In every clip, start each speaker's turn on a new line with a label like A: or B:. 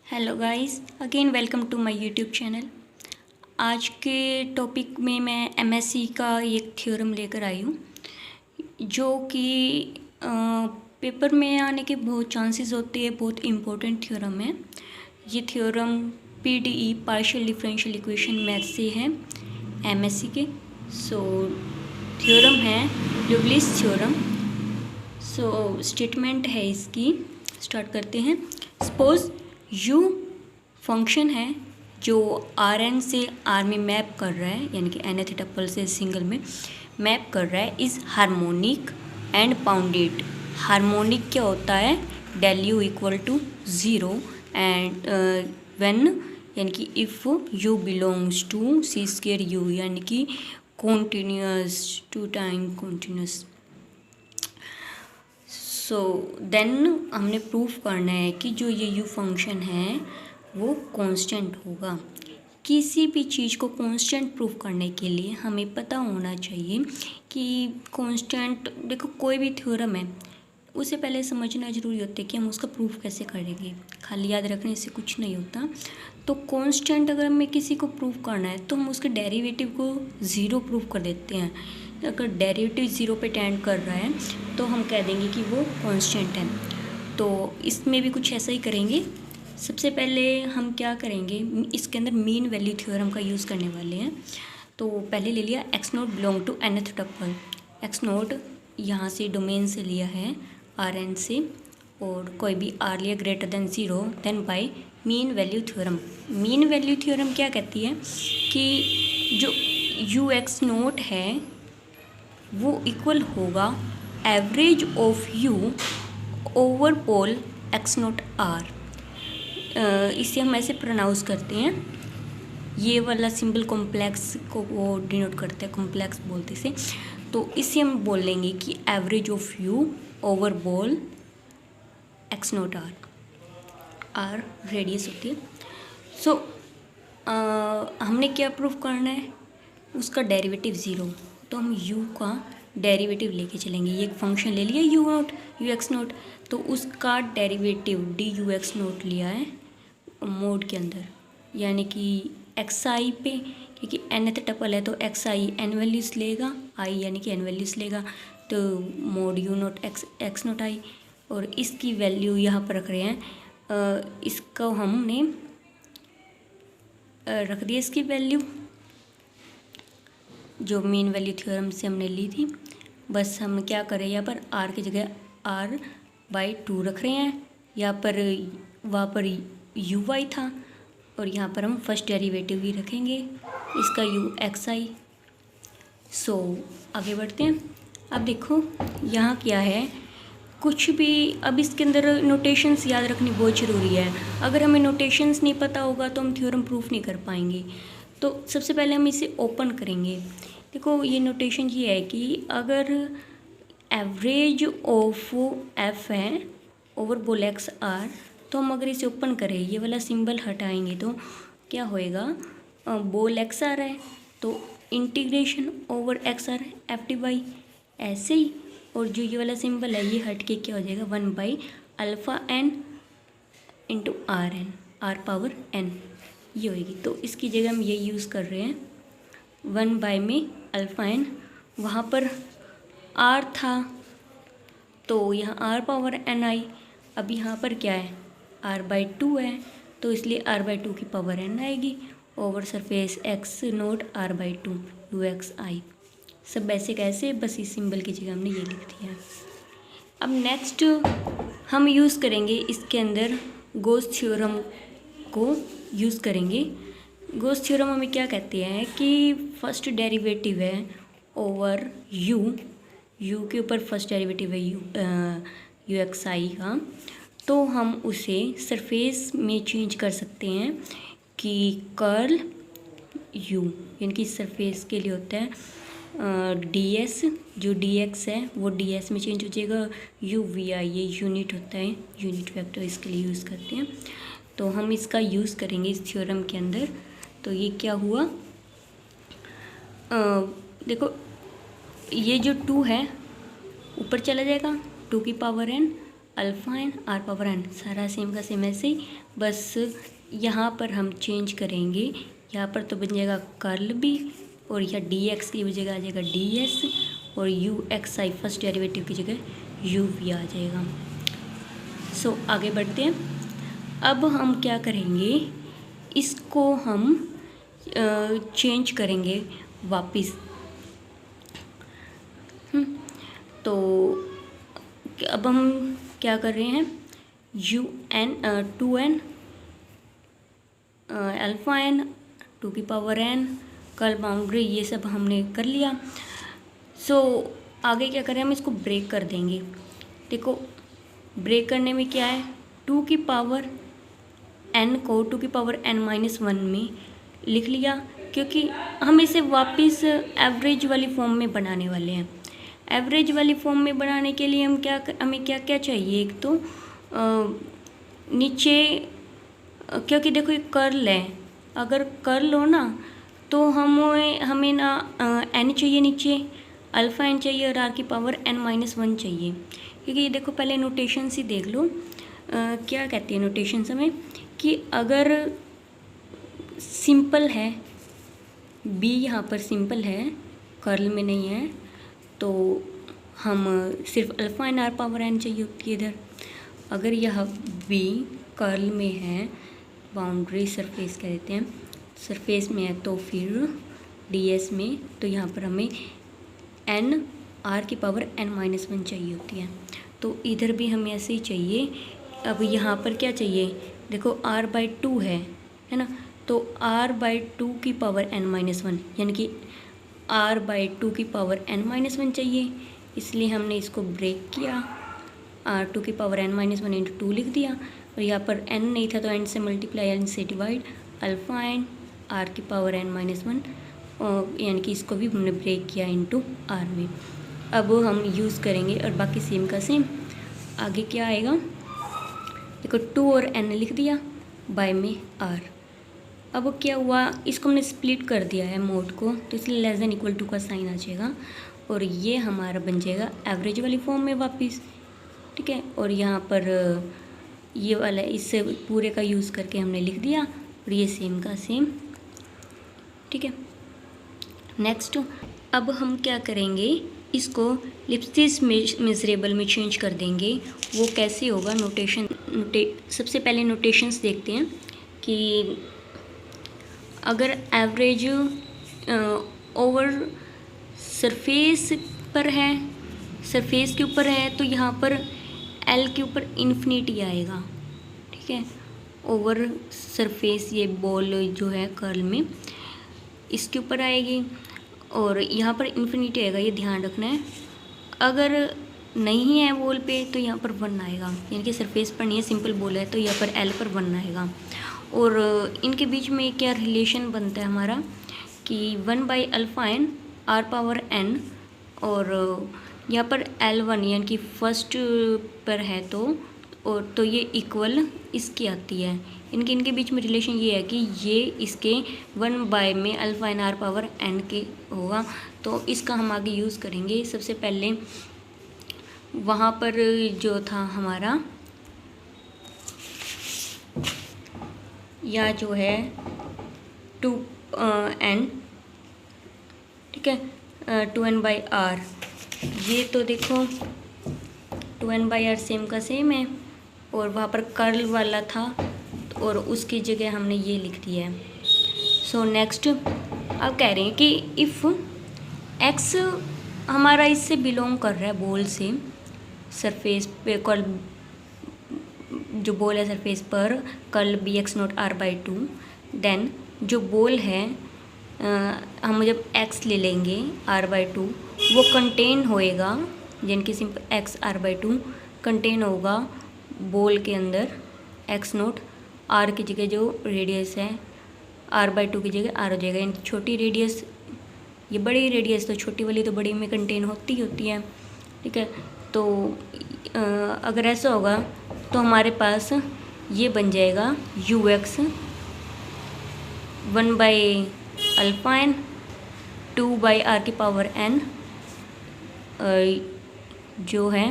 A: Hello guys, again welcome to my YouTube channel. आज के topic में मैं एमएससी का एक थ्योरम लेकर आई हूँ जो कि पेपर में आने के बहुत चांसेस होते हैं। बहुत इम्पोर्टेंट थ्योरम है ये। Theorem PDE partial differential equation math से है एमएससी के। थ्योरम है ल्यूब्लिट्ज़ थ्योरम। स्टेटमेंट है इसकी, स्टार्ट करते हैं। सपोज u फंक्शन है जो आर एन से आर में मैप कर रहा है, यानी कि nth टप्पल से सिंगल में मैप कर रहा है, is harmonic and bounded. Harmonic क्या होता है? Del u equal to zero and when, यानी कि if u belongs to C square u, यानी कि continuous, two time continuous. Then हमने प्रूफ करना है कि जो ये u फंक्शन है वो कांस्टेंट होगा। किसी भी चीज़ को कांस्टेंट प्रूफ करने के लिए हमें पता होना चाहिए कि कांस्टेंट, देखो कोई भी थ्योरम है उसे पहले समझना ज़रूरी होता है कि हम उसका प्रूफ कैसे करेंगे। खाली याद रखने से कुछ नहीं होता। तो कांस्टेंट अगर हमें किसी को प्रूफ करना है तो हम उसके डेरिवेटिव को ज़ीरो प्रूफ कर देते हैं। अगर डेरिवेटिव ज़ीरो पे टेंड कर रहा है तो हम कह देंगे कि वो कांस्टेंट है। तो इसमें भी कुछ ऐसा ही करेंगे। सबसे पहले हम क्या करेंगे, इसके अंदर मीन वैल्यू थ्योरम का यूज़ करने वाले हैं। तो पहले ले लिया x naught belong to nth tuple. X naught यहाँ से डोमेन से लिया है आर एन से, और कोई भी आर लिया greater than zero, then by mean value theorem. Mean value theorem क्या कहती है कि जो यू एक्स नोट है वो इक्वल होगा average of u over ball x naught r. इसे हम ऐसे प्रोनाउंस करते हैं, ये वाला सिंबल कॉम्प्लेक्स को वो डिनोट करते हैं, कॉम्प्लेक्स बोलते से। तो इसे हम बोल लेंगे कि average of u over ball x naught r. R radius होती है। हमने क्या प्रूफ करना है, उसका डेरिवेटिव ज़ीरो। तो हम u का डेरिवेटिव लेके चलेंगे। ये एक फंक्शन ले लिया you note, you x note, तो उसका derivative D you x note लिया है मोड के अंदर, यानी कि एक्स आई पे, क्योंकि nth टपल है तो एक्स आई एन वैल्यूज लेगा, आई यानी कि एन वैल्यूज लेगा, तो mod u naught x naught i. और इसकी वैल्यू यहाँ पर रख रहे हैं। इसको हमने रख दिया, इसकी वैल्यू जो मीन वैल्यू थ्योरम से हमने ली थी। बस हम क्या करें, यहाँ पर r की जगह r/2 रख रहे हैं। यहाँ पर वहाँ पर यू वाई था और यहाँ पर हम फर्स्ट डेरिवेटिव ही रखेंगे, इसका यू एक्स आई। आगे बढ़ते हैं। अब देखो यहाँ क्या है, कुछ भी, अब इसके अंदर नोटेशंस याद रखनी बहुत ज़रूरी है। अगर हमें नोटेशंस नहीं पता होगा तो हम थ्योरम प्रूफ नहीं कर पाएंगे। तो सबसे पहले हम इसे ओपन करेंगे। देखो ये नोटेशन ये है कि अगर एवरेज ऑफ एफ है ओवर बोल एक्स आर, तो हम अगर इसे ओपन करें, ये वाला सिंबल हटाएंगे तो क्या होएगा, बोल एक्स आर है तो integration over x r f d y ऐसे ही। और जो ये वाला सिंबल है ये हट के क्या हो जाएगा, 1/α(n) into r n, r power n ये होएगी। तो इसकी जगह हम ये यूज़ कर रहे हैं 1 में α(n), वहाँ पर r था तो यहाँ r पावर n आई। अब यहाँ पर क्या है, r/2 है तो इसलिए r/2 की पावर n आएगी over surface x naught r/2 u x i. सब ऐसे कैसे, बस इस सिंबल की जगह हमने ये लिख दिया। अब नेक्स्ट हम यूज़ करेंगे इसके अंदर गॉस थ्योरम को यूज़ करेंगे। गॉस थ्योरम हमें क्या कहते हैं कि फर्स्ट डेरिवेटिव है ओवर यू के ऊपर फर्स्ट डेरिवेटिव है यू एक्स आई का, तो हम उसे सरफेस में चेंज कर सकते हैं कि कर्ल यू, यानी कि सरफेस के लिए होता है डी एस, जो डी एक्स है वो डी एस में चेंज हो जाएगा। यू वी आई ये यूनिट होता है, यूनिट वेक्टर इसके लिए यूज़ करते हैं। तो हम इसका यूज़ करेंगे इस थ्योरम के अंदर। तो ये क्या हुआ, देखो ये जो 2 है ऊपर चला जाएगा 2 की power n, alpha n r power n, सारा सेम का सेम ऐसे ही, बस यहाँ पर हम चेंज करेंगे। यहाँ पर तो बन जाएगा कर्ल बी, और यह डी एक्स की जगह आ जाएगा डी एस, और you x I first derivative की जगह यू वी आ जाएगा। सो आगे बढ़ते हैं। अब हम क्या करेंगे, इसको हम चेंज करेंगे वापस। तो अब हम क्या कर रहे हैं, you N 2n alpha N 2 की पावर n कर्ल बाउंड्री, ये सब हमने कर लिया। सो आगे क्या करें, हम इसको ब्रेक कर देंगे। देखो ब्रेक करने में क्या है, 2 की पावर n को 2 की पावर n-1 में लिख लिया, क्योंकि हम इसे वापस एवरेज वाली फॉर्म में बनाने वाले हैं। एवरेज वाली फॉर्म में बनाने के लिए हमें क्या क्या चाहिए, एक तो नीचे, क्योंकि देखो ये कर्ल है, अगर कर्ल हो ना तो हमें ना n चाहिए नीचे, अल्फ़ा n चाहिए और r की पावर n-1 चाहिए। क्योंकि ये देखो पहले नोटेशंस ही देख लो, क्या कहती है नोटेशंस हमें, कि अगर सिंपल है b, यहाँ पर सिंपल है, कर्ल में नहीं है, तो हम सिर्फ alpha n r power n चाहिए होती है इधर। अगर यह b कर्ल में है, बाउंड्री सरफेस कह देते हैं, सरफेस में है, तो फिर ds में, तो यहाँ पर हमें n r की पावर n-1 चाहिए होती है। तो इधर भी हमें ऐसे ही चाहिए। अब यहाँ पर क्या चाहिए, देखो r/2 है ना, तो r/2 की पावर n-1, यानी कि r/2 की पावर n-1 चाहिए, इसलिए हमने इसको ब्रेक किया, r2 की पावर n-1 इंटू 2 लिख दिया, और यहाँ पर n नहीं था तो n से मल्टीप्लाई, n से डिवाइड, अल्फ़ा एन r की पावर n-1, यानी कि इसको भी हमने ब्रेक किया इंटू r में। अब हम यूज़ करेंगे और बाकी सेम का सेम। आगे क्या आएगा, देखो 2 और n लिख दिया, बाय में r। अब क्या हुआ, इसको हमने स्प्लिट कर दिया है मोड को, तो इसलिए लेस देन इक्वल टू का साइन आ जाएगा, और ये हमारा बन जाएगा एवरेज वाली फॉर्म में वापस, ठीक है। और यहाँ पर ये वाला इससे पूरे का यूज़ करके हमने लिख दिया, और ये सेम का सेम, ठीक है। नेक्स्ट अब हम क्या करेंगे, इसको लिप्सिस मेजरेबल में चेंज कर देंगे। वो कैसे होगा, सबसे पहले नोटेशंस देखते हैं कि अगर एवरेज ओवर सरफेस पर है, सरफेस के ऊपर है, तो यहाँ पर एल के ऊपर इन्फिनिटी आएगा, ठीक है। ओवर सरफेस ये बॉल जो है कर्ल में, इसके ऊपर आएगी, और यहाँ पर इन्फिनिटी आएगा, ये ध्यान रखना है। अगर नहीं है बॉल पे तो यहाँ पर 1 आएगा, यानी कि सरफेस पर नहीं है, सिंपल बॉल है, तो यहाँ पर एल पर 1 आएगा। और इनके बीच में क्या रिलेशन बनता है हमारा, कि 1/अल्फ़ा एन r पावर n, और यहाँ पर L1 यानी कि फर्स्ट पर है, तो ये इक्वल इसकी आती है। इनके बीच में रिलेशन ये है कि ये इसके 1 में alpha n r power n के होगा। तो इसका हम आगे यूज़ करेंगे। सबसे पहले वहाँ पर जो था हमारा, या जो है 2n, ठीक है, 2n/r, ये तो देखो 2n/r सेम का सेम है, और वहाँ पर कर्ल वाला था, और उसकी जगह हमने ये लिख दिया है। सो नेक्स्ट अब कह रहे हैं कि इफ़ x हमारा इससे बिलोंग कर रहा है, बॉल से, सरफेस पे कर्ल, जो बॉल है सरफेस पर कर्ल bx0 r/2, देन जो बॉल है हम जब x ले लेंगे r/2, वो कंटेन होएगा, यानी कि सिंपल x r/2 कंटेन होगा बॉल के अंदर, x0 r की जगह जो रेडियस है r/2 की जगह r हो जाएगा, यानी छोटी रेडियस ये बड़ी रेडियस, तो छोटी वाली तो बड़ी में कंटेन होती है, ठीक है। तो अगर ऐसा होगा तो हमारे पास ये बन जाएगा ux 1/अल्फ़ा n 2/r की पावर n, जो है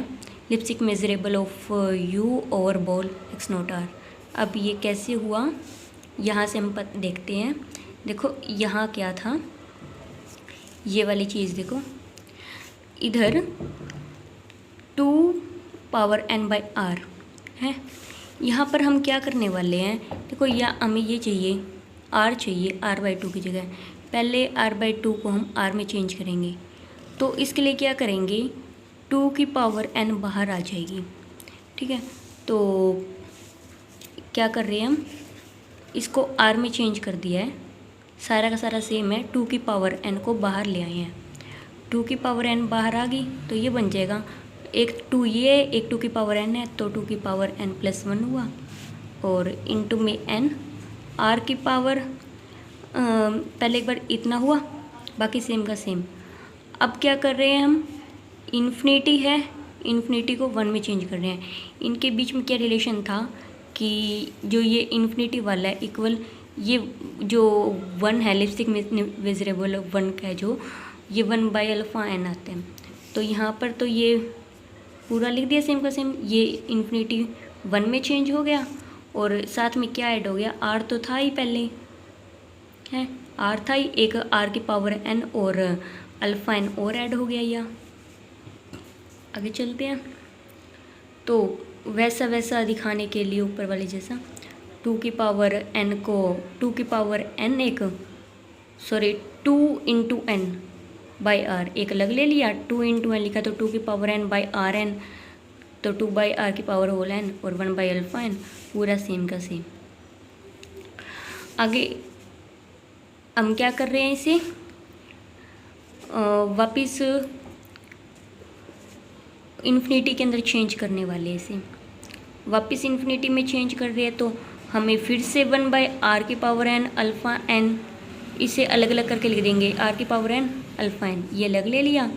A: lipstick measurable of u over ball x naught r. अब ये कैसे हुआ, यहाँ से हम देखते हैं। देखो यहाँ क्या था, ये वाली चीज़ देखो, इधर 2n/r है। यहाँ पर हम क्या करने वाले हैं, देखो या हमें ये चाहिए r चाहिए r/2 की जगह। पहले r/2 को हम r में चेंज करेंगे, तो इसके लिए क्या करेंगे, 2n बाहर आ जाएगी। ठीक है, तो क्या कर रहे हैं हम, इसको r में चेंज कर दिया है, सारा का सारा सेम है, 2n को बाहर ले आए हैं। 2n बाहर आ गई तो ये बन जाएगा, एक 2 ये एक 2n है, तो 2n+1 हुआ, और इंटू में n r की पावर पहले एक बार इतना हुआ, बाकी सेम का सेम। अब क्या कर रहे हैं हम, इन्फिनिटी है, इन्फिनिटी को 1 में चेंज कर रहे हैं। इनके बीच में क्या रिलेशन था कि जो ये इन्फिनिटी वाला है इक्वल ये जो 1 है लिपस्टिक मेजरेबल 1 का है, जो ये 1/n आते हैं। तो यहाँ पर तो ये पूरा लिख दिया सेम का सेम, ये इन्फिनिटी 1 में चेंज हो गया, और साथ में क्या ऐड हो गया, r तो था ही पहले है, r था ही, एक r की पावर n और n और ऐड हो गया। या आगे चलते हैं, तो वैसा दिखाने के लिए ऊपर वाले जैसा 2n को 2n एक 2n/r एक अलग ले लिया, 2n लिखा तो 2n/rn, तो 2/r की पावर होल n और 1/n पूरा सेम का सेम। आगे हम क्या कर रहे हैं, इसे वापस इन्फिनिटी के अंदर चेंज करने वाले हैं। इसे वापस इन्फिनिटी में चेंज कर रहे हैं, तो हमें फिर से 1/r की पावर n n, इसे अलग अलग करके लिख देंगे, r की पावर n n ये अलग ले लिया,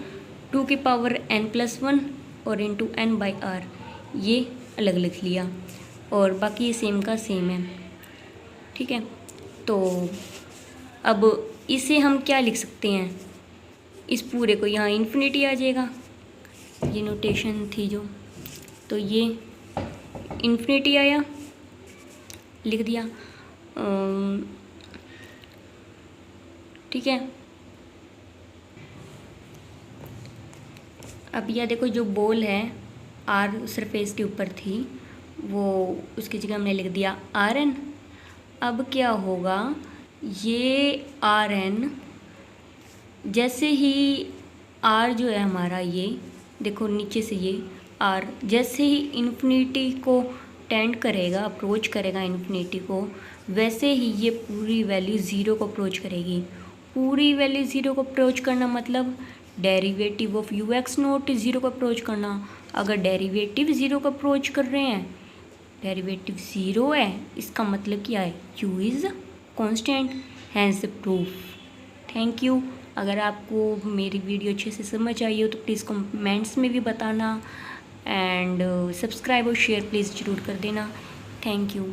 A: 2n+1 और इंटू n/r ये अलग लिख लिया, और बाकी ये सेम का सेम है। ठीक है, तो अब इसे हम क्या लिख सकते हैं, इस पूरे को यहाँ इन्फिनिटी आ जाएगा, ये नोटेशन थी जो, तो ये इन्फिनिटी आया, लिख दिया। ठीक है, अब यह देखो जो बॉल है r सरफेस के ऊपर थी, वो उसकी जगह हमने लिख दिया rn। अब क्या होगा, ये rn जैसे ही r जो है हमारा, ये देखो नीचे से ये r जैसे ही इन्फिनिटी को टेंड करेगा, अप्रोच करेगा इन्फिनिटी को, वैसे ही ये पूरी वैल्यू 0 को अप्रोच करेगी। पूरी वैल्यू 0 को अप्रोच करना मतलब डेरिवेटिव ऑफ ux0 0 को अप्रोच करना। अगर डेरिवेटिव 0 को अप्रोच कर रहे हैं, डेरिवेटिव 0 है, इसका मतलब क्या है, u is constant, hence proof. Thank you. अगर आपको मेरी वीडियो अच्छे से समझ आई हो तो प्लीज़ कमेंट्स में भी बताना, एंड सब्सक्राइब और शेयर प्लीज़ ज़रूर कर देना। Thank you.